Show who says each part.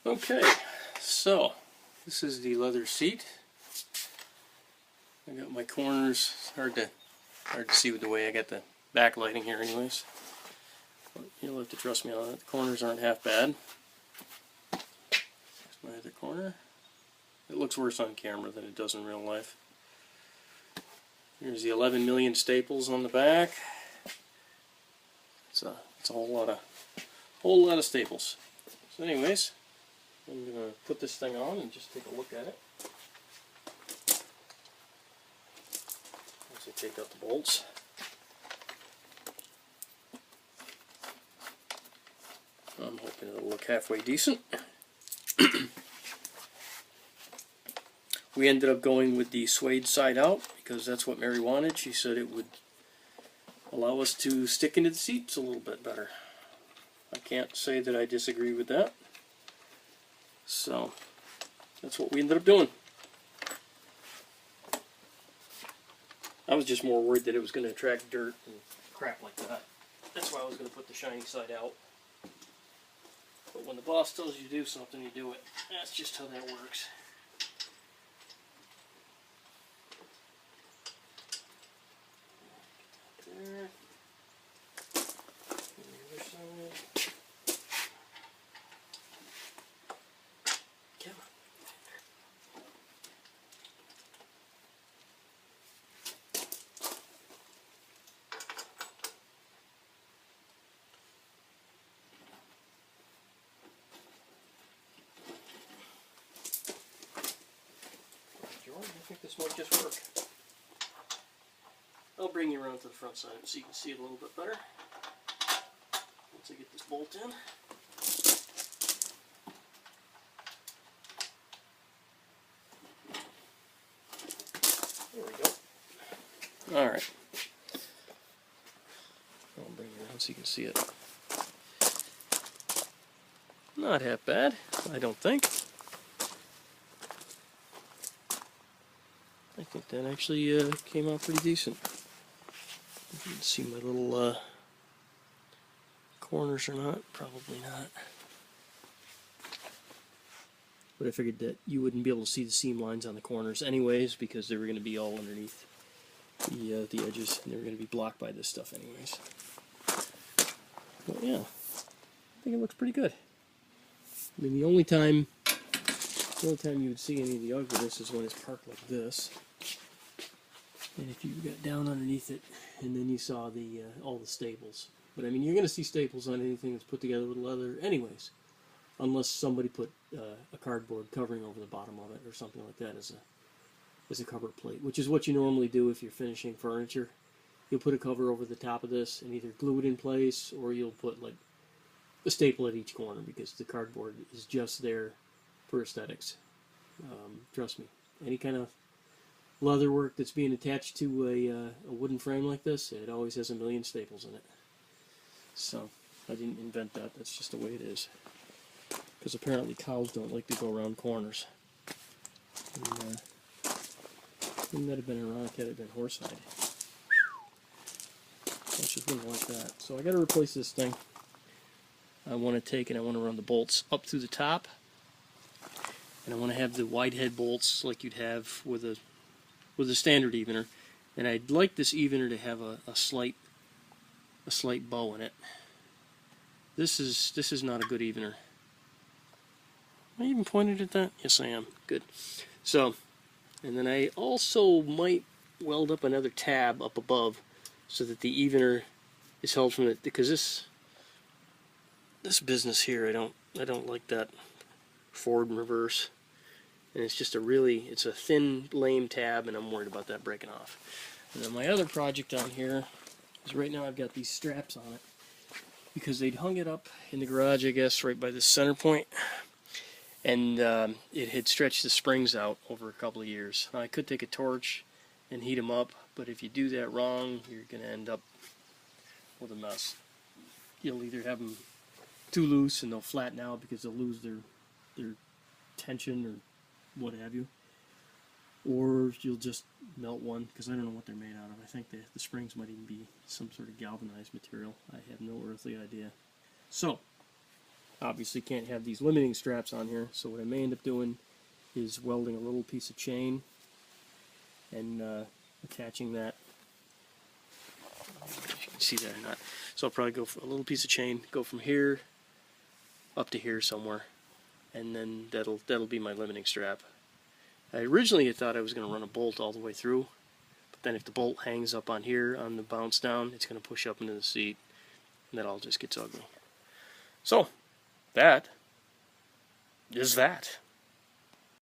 Speaker 1: Okay, so this is the leather seat. I got my corners. It's hard to see with the way I got the backlighting here anyways. But you'll have to trust me on it. The corners aren't half bad. There's my other corner. It looks worse on camera than it does in real life. Here's the 11 million staples on the back. It's a whole lot of staples. So anyways, I'm gonna put this thing on and just take a look at it. As I take out the bolts. I'm hoping it'll look halfway decent. We ended up going with the suede side out because that's what Mary wanted. She said it would allow us to stick into the seats a little bit better. I can't say that I disagree with that. So that's what we ended up doing. I was just more worried that it was going to attract dirt and crap like that. That's why I was going to put the shiny side out. But when the boss tells you to do something, you do it. That's just how that works. There. On the other side. Come on. George, I think this might just work. I'll bring you around to the front side so you can see it a little bit better. Once I get this bolt in. There we go. Alright. I'll bring you around so you can see it. Not half bad, I don't think. I think that actually came out pretty decent. You can see my little corners or not, probably not. But I figured that you wouldn't be able to see the seam lines on the corners anyways because they were going to be all underneath the edges and they were going to be blocked by this stuff anyways. But yeah, I think it looks pretty good. I mean, the only time you would see any of the ugliness is when it's parked like this. And if you got down underneath it, and then you saw the all the staples. But I mean, you're going to see staples on anything that's put together with leather anyways. Unless somebody put a cardboard covering over the bottom of it or something like that as a cover plate. Which is what you normally do if you're finishing furniture. You'll put a cover over the top of this and either glue it in place, or you'll put like a staple at each corner because the cardboard is just there for aesthetics. Trust me. Any kind of leather work that's being attached to a wooden frame like this, it always has a million staples in it. So, I didn't invent that, that's just the way it is. Because apparently cows don't like to go around corners. And, wouldn't that have been ironic had it been horsehide? I just wouldn't like that. So I gotta replace this thing. I want to take and I want to run the bolts up through the top. And I want to have the wide head bolts like you'd have with a standard evener, and I'd like this evener to have a slight bow in it. This is not a good evener. Am I even pointed at that? Yes, I am. Good. So, and then I also might weld up another tab up above so that the evener is held from it, because this business here, I don't like that forward and reverse. And it's just it's a thin, lame tab, and I'm worried about that breaking off. And then my other project on here is right now I've got these straps on it because they'd hung it up in the garage, I guess, right by the center point. And it had stretched the springs out over a couple of years. Now, I could take a torch and heat them up, but if you do that wrong, you're going to end up with a mess. You'll either have them too loose and they'll flatten out because they'll lose their tension or what have you, or you'll just melt one, because I don't know what they're made out of. I think the springs might even be some sort of galvanized material. I have no earthly idea. So obviously can't have these limiting straps on here, so what I may end up doing is welding a little piece of chain and attaching that. I don't know if you can see that or not. So I'll probably go for a little piece of chain, go from here up to here somewhere, and then that'll be my limiting strap. I originally thought I was going to run a bolt all the way through, but then if the bolt hangs up on here on the bounce down, it's going to push up into the seat, and that all just gets ugly. So that is that.